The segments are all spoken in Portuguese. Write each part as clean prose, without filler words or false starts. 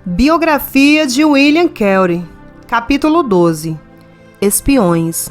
Biografia de William Carey, capítulo 12. Espiões.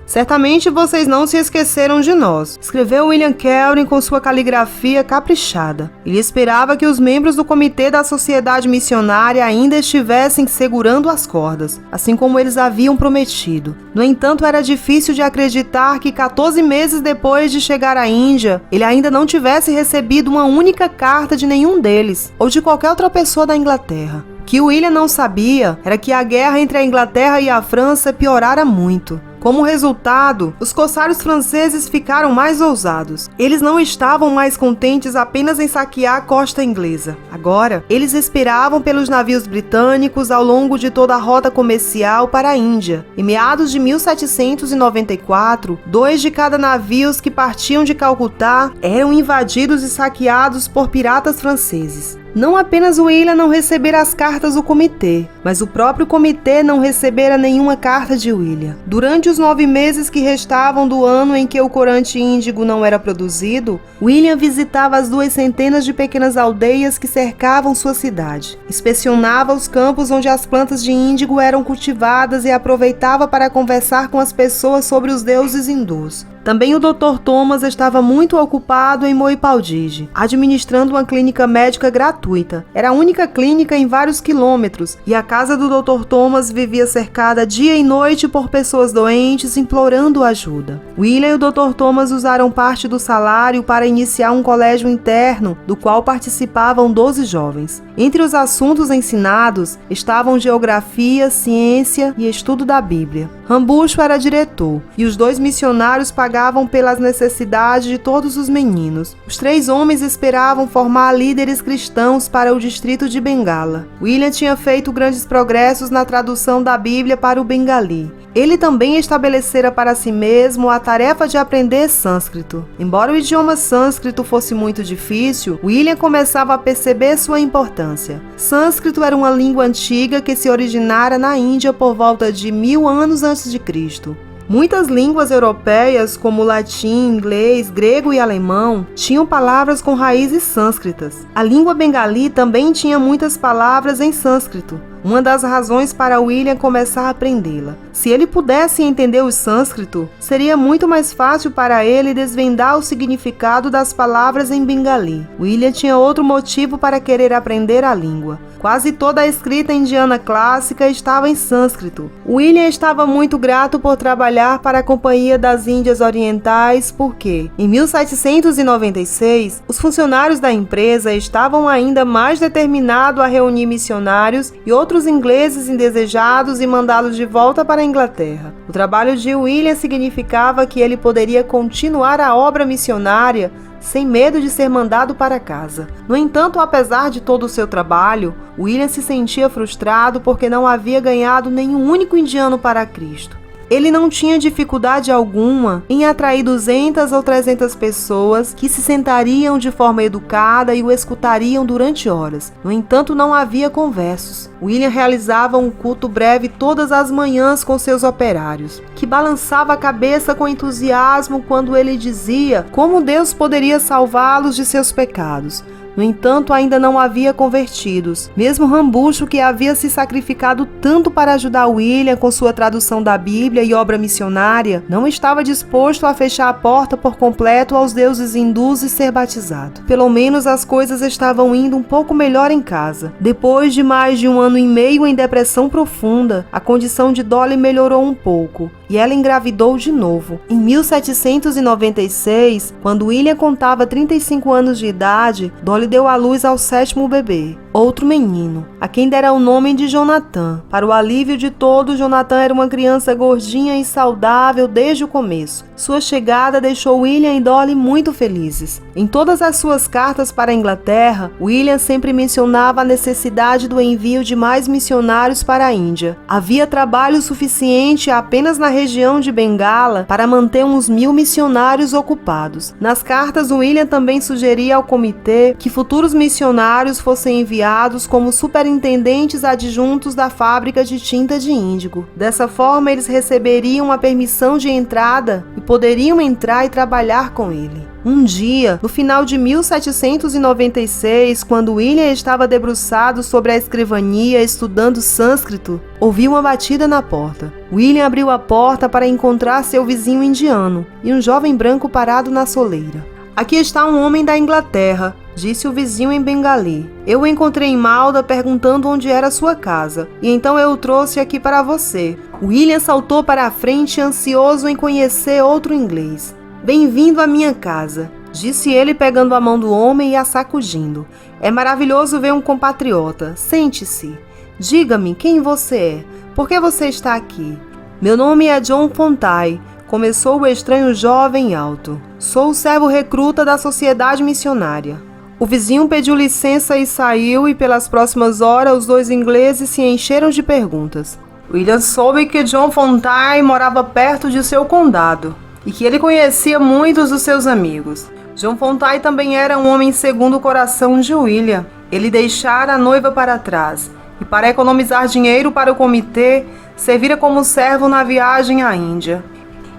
Certamente vocês não se esqueceram de nós, escreveu William Carey com sua caligrafia caprichada. Ele esperava que os membros do comitê da sociedade missionária ainda estivessem segurando as cordas, assim como eles haviam prometido. No entanto, era difícil de acreditar que 14 meses depois de chegar à Índia, ele ainda não tivesse recebido uma única carta de nenhum deles, ou de qualquer outra pessoa da Inglaterra. O que William não sabia era que a guerra entre a Inglaterra e a França piorara muito. Como resultado, os corsários franceses ficaram mais ousados. Eles não estavam mais contentes apenas em saquear a costa inglesa. Agora, eles esperavam pelos navios britânicos ao longo de toda a rota comercial para a Índia. Em meados de 1794, 2 de cada navios que partiam de Calcutá eram invadidos e saqueados por piratas franceses. Não apenas William não recebera as cartas do comitê, mas o próprio comitê não recebera nenhuma carta de William. Durante os 9 meses que restavam do ano em que o corante índigo não era produzido, William visitava as 200 de pequenas aldeias que cercavam sua cidade. Inspecionava os campos onde as plantas de índigo eram cultivadas e aproveitava para conversar com as pessoas sobre os deuses hindus. Também o Dr. Thomas estava muito ocupado em Moipaldige, administrando uma clínica médica gratuita. Era a única clínica em vários quilômetros, e a casa do Dr. Thomas vivia cercada dia e noite por pessoas doentes implorando ajuda. William e o Dr. Thomas usaram parte do salário para iniciar um colégio interno, do qual participavam 12 jovens. Entre os assuntos ensinados estavam geografia, ciência e estudo da Bíblia. Rambucho era diretor, e os 2 missionários pagavam pelas necessidades de todos os meninos. Os 3 homens esperavam formar líderes cristãos para o distrito de Bengala. William tinha feito grandes progressos na tradução da Bíblia para o bengali. Ele também estabelecera para si mesmo a tarefa de aprender sânscrito. Embora o idioma sânscrito fosse muito difícil, William começava a perceber sua importância. Sânscrito era uma língua antiga que se originara na Índia por volta de 1000 anos antes de Cristo. Muitas línguas europeias, como latim, inglês, grego e alemão, tinham palavras com raízes sânscritas. A língua bengali também tinha muitas palavras em sânscrito. Uma das razões para William começar a aprendê-la. Se ele pudesse entender o sânscrito, seria muito mais fácil para ele desvendar o significado das palavras em bengali. William tinha outro motivo para querer aprender a língua. Quase toda a escrita indiana clássica estava em sânscrito. William estava muito grato por trabalhar para a Companhia das Índias Orientais porque, em 1796, os funcionários da empresa estavam ainda mais determinados a reunir missionários e outros ingleses indesejados e mandá-los de volta para a Inglaterra. O trabalho de William significava que ele poderia continuar a obra missionária sem medo de ser mandado para casa. No entanto, apesar de todo o seu trabalho, William se sentia frustrado porque não havia ganhado nenhum único indiano para Cristo. Ele não tinha dificuldade alguma em atrair 200 ou 300 pessoas que se sentariam de forma educada e o escutariam durante horas. No entanto, não havia conversos. William realizava um culto breve todas as manhãs com seus operários, que balançava a cabeça com entusiasmo quando ele dizia como Deus poderia salvá-los de seus pecados. No entanto, ainda não havia convertidos. Mesmo Rambucho, que havia se sacrificado tanto para ajudar William com sua tradução da Bíblia e obra missionária, não estava disposto a fechar a porta por completo aos deuses hindus e ser batizado. Pelo menos as coisas estavam indo um pouco melhor em casa. Depois de mais de 1 ano e meio em depressão profunda, a condição de Dolly melhorou um pouco e ela engravidou de novo. Em 1796, quando William contava 35 anos de idade, Dolly deu à luz ao 7º bebê, outro menino, a quem dera o nome de Jonathan. Para o alívio de todos, Jonathan era uma criança gordinha e saudável desde o começo. Sua chegada deixou William e Dolly muito felizes. Em todas as suas cartas para a Inglaterra, William sempre mencionava a necessidade do envio de mais missionários para a Índia. Havia trabalho suficiente apenas na região de Bengala para manter uns 1000 missionários ocupados. Nas cartas, William também sugeria ao comitê que futuros missionários fossem enviados nomeados como superintendentes adjuntos da fábrica de tinta de índigo. Dessa forma, eles receberiam a permissão de entrada e poderiam entrar e trabalhar com ele. Um dia, no final de 1796, quando William estava debruçado sobre a escrivania estudando sânscrito, ouviu uma batida na porta. William abriu a porta para encontrar seu vizinho indiano e um jovem branco parado na soleira. "Aqui está um homem da Inglaterra", disse o vizinho em bengali. "Eu o encontrei em Malda perguntando onde era sua casa, e então eu o trouxe aqui para você." William saltou para a frente, ansioso em conhecer outro inglês. "Bem-vindo à minha casa", disse ele pegando a mão do homem e a sacudindo. "É maravilhoso ver um compatriota. Sente-se. Diga-me quem você é. Por que você está aqui?" "Meu nome é John Fontai", começou o estranho jovem alto. "Sou o servo recruta da sociedade missionária." O vizinho pediu licença e saiu, e pelas próximas horas os dois ingleses se encheram de perguntas. William soube que John Fontai morava perto de seu condado e que ele conhecia muitos dos seus amigos. John Fontai também era um homem segundo o coração de William. Ele deixara a noiva para trás e, para economizar dinheiro para o comitê, servira como servo na viagem à Índia.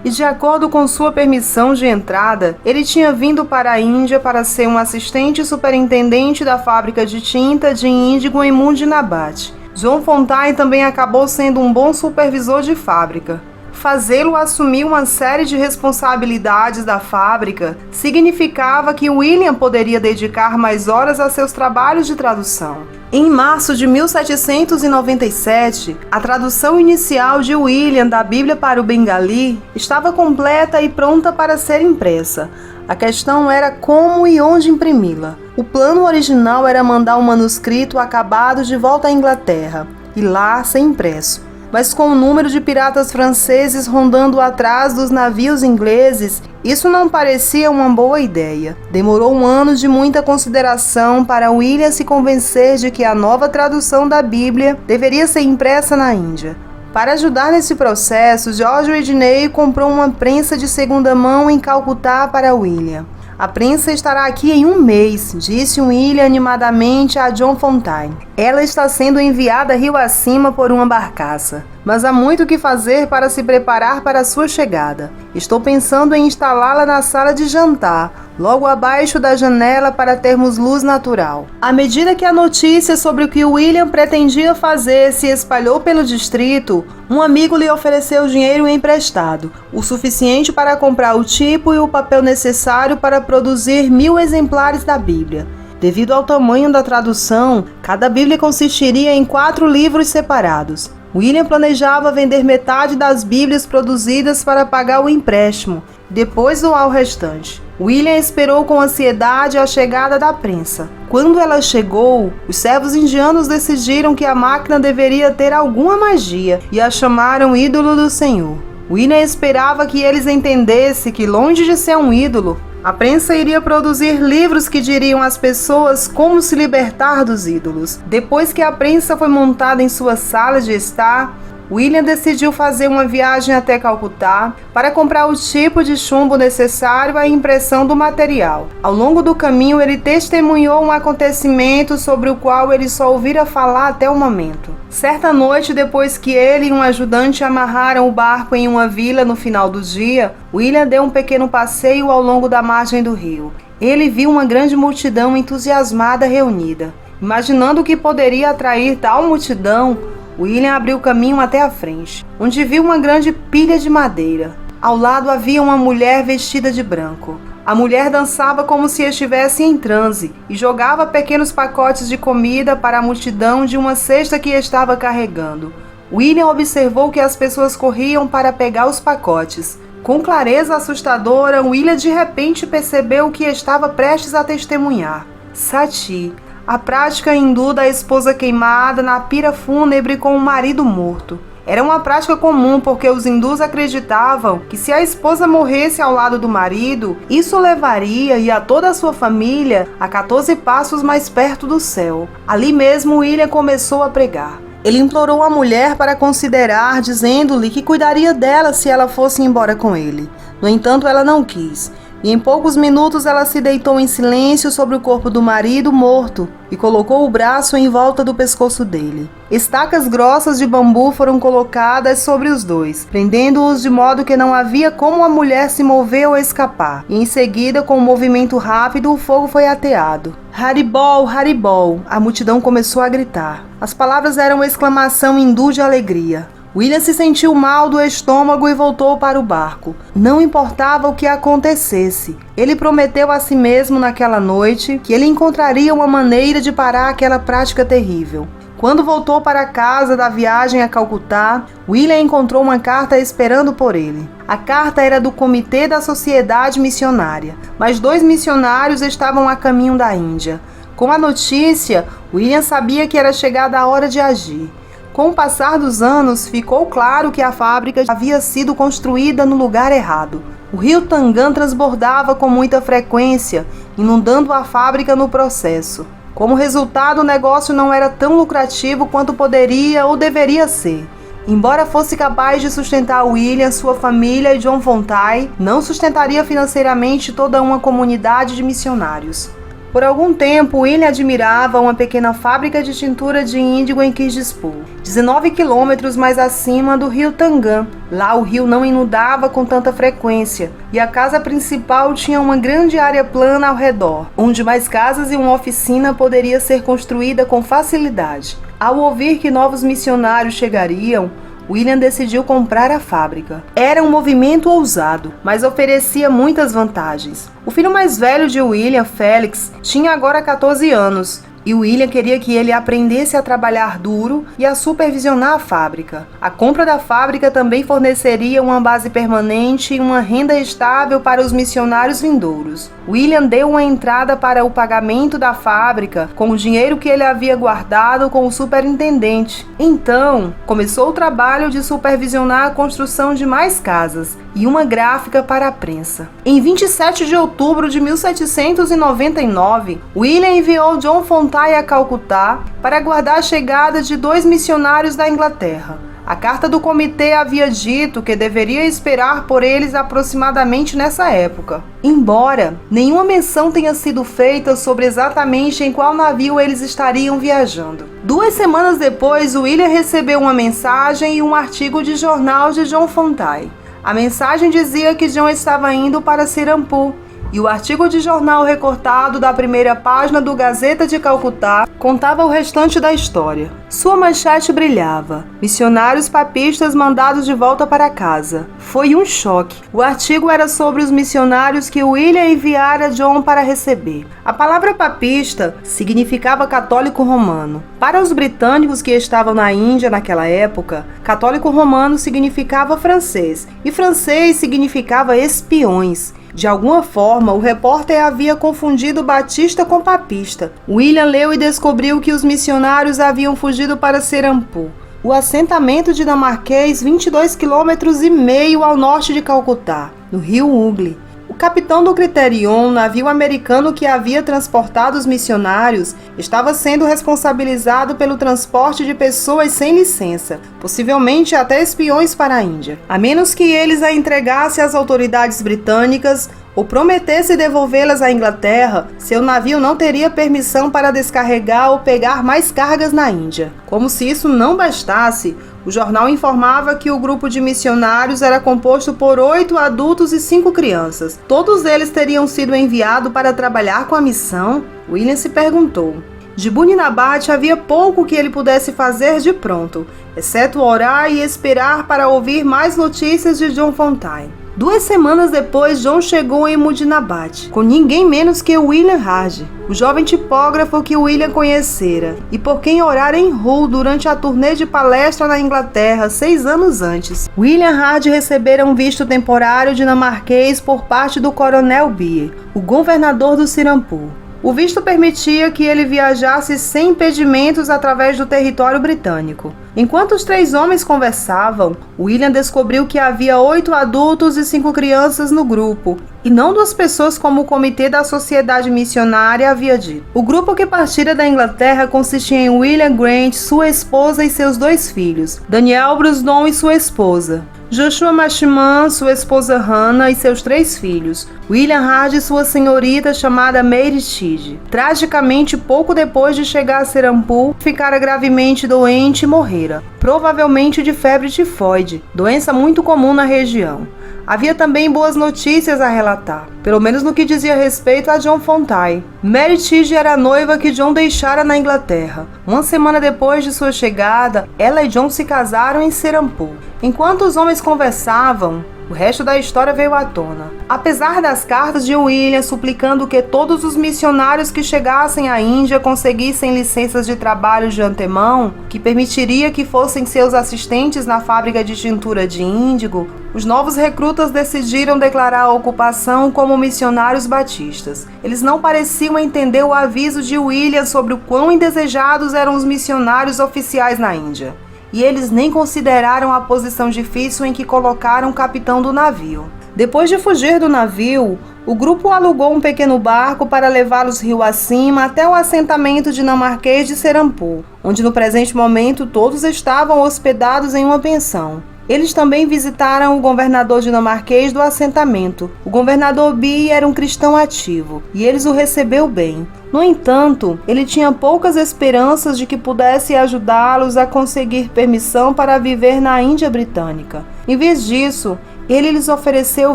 E, de acordo com sua permissão de entrada, ele tinha vindo para a Índia para ser um assistente superintendente da fábrica de tinta de índigo em Mundinabat. John Fontai também acabou sendo um bom supervisor de fábrica. Fazê-lo assumir uma série de responsabilidades da fábrica significava que William poderia dedicar mais horas a seus trabalhos de tradução. Em março de 1797, a tradução inicial de William da Bíblia para o bengali estava completa e pronta para ser impressa. A questão era como e onde imprimi-la. O plano original era mandar um manuscrito acabado de volta à Inglaterra e lá ser impresso. Mas com o número de piratas franceses rondando atrás dos navios ingleses, isso não parecia uma boa ideia. Demorou um ano de muita consideração para William se convencer de que a nova tradução da Bíblia deveria ser impressa na Índia. Para ajudar nesse processo, George Whitney comprou uma prensa de segunda mão em Calcutá para William. "A prensa estará aqui em um mês", disse William animadamente a John Fontai. "Ela está sendo enviada rio acima por uma barcaça, mas há muito o que fazer para se preparar para a sua chegada. Estou pensando em instalá-la na sala de jantar, logo abaixo da janela, para termos luz natural." À medida que a notícia sobre o que William pretendia fazer se espalhou pelo distrito, um amigo lhe ofereceu dinheiro emprestado, o suficiente para comprar o tipo e o papel necessário para produzir 1000 exemplares da Bíblia. Devido ao tamanho da tradução, cada Bíblia consistiria em 4 livros separados. William planejava vender metade das Bíblias produzidas para pagar o empréstimo, depois doar o restante. William esperou com ansiedade a chegada da prensa. Quando ela chegou, os servos indianos decidiram que a máquina deveria ter alguma magia e a chamaram ídolo do Senhor. William esperava que eles entendessem que, longe de ser um ídolo, a prensa iria produzir livros que diriam às pessoas como se libertar dos ídolos. Depois que a prensa foi montada em sua sala de estar, William decidiu fazer uma viagem até Calcutá para comprar o tipo de chumbo necessário à impressão do material. Ao longo do caminho, ele testemunhou um acontecimento sobre o qual ele só ouvira falar até o momento. Certa noite, depois que ele e um ajudante amarraram o barco em uma vila no final do dia, William deu um pequeno passeio ao longo da margem do rio. Ele viu uma grande multidão entusiasmada reunida. Imaginando que poderia atrair tal multidão, William abriu caminho até a frente, onde viu uma grande pilha de madeira. Ao lado havia uma mulher vestida de branco. A mulher dançava como se estivesse em transe e jogava pequenos pacotes de comida para a multidão de uma cesta que estava carregando. William observou que as pessoas corriam para pegar os pacotes. Com clareza assustadora, William de repente percebeu o que estava prestes a testemunhar. Sati, a prática hindu da esposa queimada na pira fúnebre com o marido morto. Era uma prática comum porque os hindus acreditavam que se a esposa morresse ao lado do marido, isso levaria e a toda a sua família a 14 passos mais perto do céu. Ali mesmo William começou a pregar. Ele implorou a mulher para considerar, dizendo-lhe que cuidaria dela se ela fosse embora com ele. No entanto, ela não quis. e em poucos minutos ela se deitou em silêncio sobre o corpo do marido morto e colocou o braço em volta do pescoço dele. Estacas grossas de bambu foram colocadas sobre os dois, prendendo-os de modo que não havia como a mulher se mover ou escapar, e em seguida, com um movimento rápido, o fogo foi ateado. Haribol, Haribol! A multidão começou a gritar. As palavras eram uma exclamação hindu de alegria. William se sentiu mal do estômago e voltou para o barco. Não importava o que acontecesse. Ele prometeu a si mesmo naquela noite que ele encontraria uma maneira de parar aquela prática terrível. Quando voltou para casa da viagem a Calcutá, William encontrou uma carta esperando por ele. A carta era do Comitê da Sociedade Missionária, mas 2 missionários estavam a caminho da Índia. Com a notícia, William sabia que era chegada a hora de agir. Com o passar dos anos, ficou claro que a fábrica havia sido construída no lugar errado. O rio Tangã transbordava com muita frequência, inundando a fábrica no processo. Como resultado, o negócio não era tão lucrativo quanto poderia ou deveria ser. Embora fosse capaz de sustentar William, sua família e John Fontaine, não sustentaria financeiramente toda uma comunidade de missionários. Por algum tempo, William admirava uma pequena fábrica de tintura de índigo em Kijispur, 19 quilômetros mais acima do rio Tangã. Lá o rio não inundava com tanta frequência e a casa principal tinha uma grande área plana ao redor, onde mais casas e uma oficina poderia ser construída com facilidade. Ao ouvir que novos missionários chegariam, William decidiu comprar a fábrica. Era um movimento ousado, mas oferecia muitas vantagens. O filho mais velho de William, Félix, tinha agora 14 anos. E William queria que ele aprendesse a trabalhar duro e a supervisionar a fábrica. A compra da fábrica também forneceria uma base permanente e uma renda estável para os missionários vindouros. William deu uma entrada para o pagamento da fábrica com o dinheiro que ele havia guardado com o superintendente. Então, começou o trabalho de supervisionar a construção de mais casas e uma gráfica para a prensa. Em 27 de outubro de 1799, William enviou John Fontaine a Calcutá para aguardar a chegada de 2 missionários da Inglaterra. A carta do comitê havia dito que deveria esperar por eles aproximadamente nessa época. Embora nenhuma menção tenha sido feita sobre exatamente em qual navio eles estariam viajando. 2 semanas depois, William recebeu uma mensagem e um artigo de jornal de John Fontaine. A mensagem dizia que John estava indo para Serampore, e o artigo de jornal recortado da primeira página do Gazeta de Calcutá contava o restante da história. Sua manchete brilhava: missionários papistas mandados de volta para casa. Foi um choque. O artigo era sobre os missionários que William enviara John para receber. A palavra papista significava católico romano. Para os britânicos que estavam na Índia naquela época, católico romano significava francês, e francês significava espiões. De alguma forma, o repórter havia confundido batista com papista. William leu e descobriu que os missionários haviam fugido para Serampore, o assentamento dinamarquês 22,5 km ao norte de Calcutá, no rio Hooghly. O capitão do Criterion, navio americano que havia transportado os missionários, estava sendo responsabilizado pelo transporte de pessoas sem licença, possivelmente até espiões para a Índia. A menos que eles a entregassem às autoridades britânicas ou prometesse devolvê-las à Inglaterra, seu navio não teria permissão para descarregar ou pegar mais cargas na Índia. Como se isso não bastasse, o jornal informava que o grupo de missionários era composto por 8 adultos e 5 crianças. Todos eles teriam sido enviados para trabalhar com a missão? William se perguntou. De Buninabat havia pouco que ele pudesse fazer de pronto, exceto orar e esperar para ouvir mais notícias de John Fontaine. 2 semanas depois, John chegou em Mudinabat, com ninguém menos que William Hardy, o jovem tipógrafo que William conhecera, e por quem orara em Hull durante a turnê de palestra na Inglaterra 6 anos antes. William Hardy recebera um visto temporário dinamarquês por parte do coronel Beer, o governador do Serampore. O visto permitia que ele viajasse sem impedimentos através do território britânico. Enquanto os 3 homens conversavam, William descobriu que havia 8 adultos e 5 crianças no grupo, e não 2 pessoas como o Comitê da Sociedade Missionária havia dito. O grupo que partira da Inglaterra consistia em William Grant, sua esposa e seus 2 filhos, Daniel Brusdon e sua esposa, Joshua Mashman, sua esposa Hannah e seus 3 filhos, William Hard e sua senhorita chamada Mary Chide. Tragicamente, pouco depois de chegar a Serampu, ficara gravemente doente e morrera, provavelmente de febre tifoide, doença muito comum na região. Havia também boas notícias a relatar, pelo menos no que dizia respeito a John Fontaine. Mary Chide era a noiva que John deixara na Inglaterra. Uma semana depois de sua chegada, ela e John se casaram em Serampu. Enquanto os homens conversavam, o resto da história veio à tona. Apesar das cartas de William suplicando que todos os missionários que chegassem à Índia conseguissem licenças de trabalho de antemão, que permitiria que fossem seus assistentes na fábrica de tintura de índigo, os novos recrutas decidiram declarar a ocupação como missionários batistas. Eles não pareciam entender o aviso de William sobre o quão indesejados eram os missionários oficiais na Índia. E eles nem consideraram a posição difícil em que colocaram o capitão do navio. Depois de fugir do navio, o grupo alugou um pequeno barco para levá-los rio acima até o assentamento dinamarquês de Serampu, onde no presente momento todos estavam hospedados em uma pensão. Eles também visitaram o governador dinamarquês do assentamento. O governador Bee era um cristão ativo, e eles o recebeu bem. No entanto, ele tinha poucas esperanças de que pudesse ajudá-los a conseguir permissão para viver na Índia Britânica. Em vez disso, ele lhes ofereceu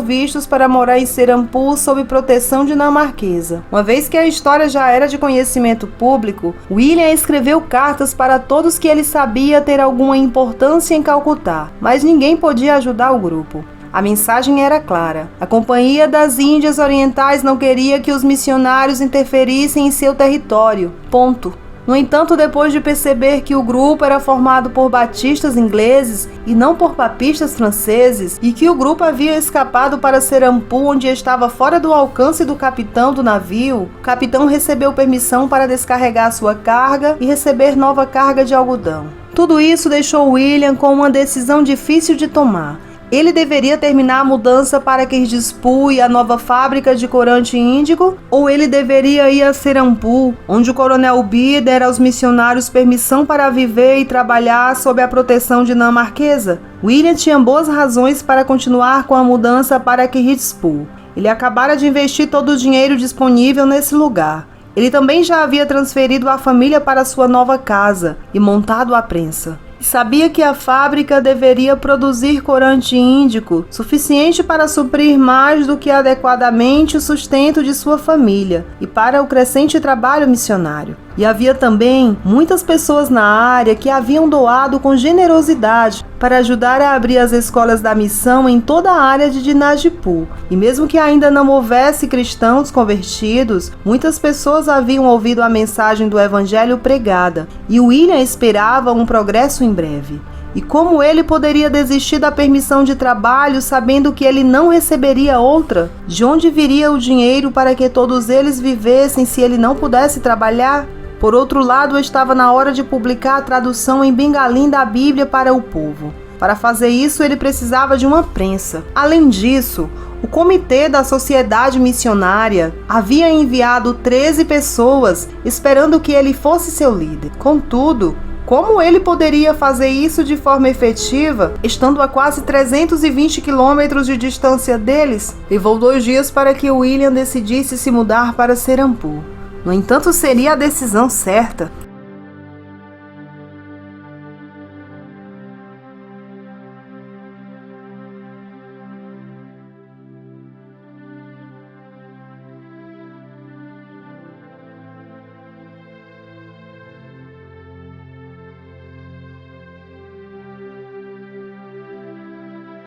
vistos para morar em Serampu sob proteção dinamarquesa. Uma vez que a história já era de conhecimento público, William escreveu cartas para todos que ele sabia ter alguma importância em Calcutá, mas ninguém podia ajudar o grupo. A mensagem era clara. A Companhia das Índias Orientais não queria que os missionários interferissem em seu território. Ponto. No entanto, depois de perceber que o grupo era formado por batistas ingleses e não por papistas franceses, e que o grupo havia escapado para Serampu, onde estava fora do alcance do capitão do navio, o capitão recebeu permissão para descarregar sua carga e receber nova carga de algodão. Tudo isso deixou William com uma decisão difícil de tomar. Ele deveria terminar a mudança para Kirdispur e a nova fábrica de corante índigo, ou ele deveria ir a Serampu, onde o coronel Bee dera aos missionários permissão para viver e trabalhar sob a proteção dinamarquesa? William tinha boas razões para continuar com a mudança para Kirdispur. Ele acabara de investir todo o dinheiro disponível nesse lugar. Ele também já havia transferido a família para sua nova casa e montado a prensa. Sabia que a fábrica deveria produzir corante índico suficiente para suprir mais do que adequadamente o sustento de sua família e para o crescente trabalho missionário. E havia também muitas pessoas na área que haviam doado com generosidade para ajudar a abrir as escolas da missão em toda a área de Dinajpur. E mesmo que ainda não houvesse cristãos convertidos, muitas pessoas haviam ouvido a mensagem do evangelho pregada, e William esperava um progresso em breve. E como ele poderia desistir da permissão de trabalho sabendo que ele não receberia outra? De onde viria o dinheiro para que todos eles vivessem se ele não pudesse trabalhar? Por outro lado, estava na hora de publicar a tradução em bengalim da Bíblia para o povo. Para fazer isso, ele precisava de uma prensa. Além disso, o comitê da Sociedade Missionária havia enviado 13 pessoas esperando que ele fosse seu líder. Contudo, como ele poderia fazer isso de forma efetiva, estando a quase 320 quilômetros de distância deles? Levou 2 dias para que William decidisse se mudar para Serampu. No entanto, seria a decisão certa.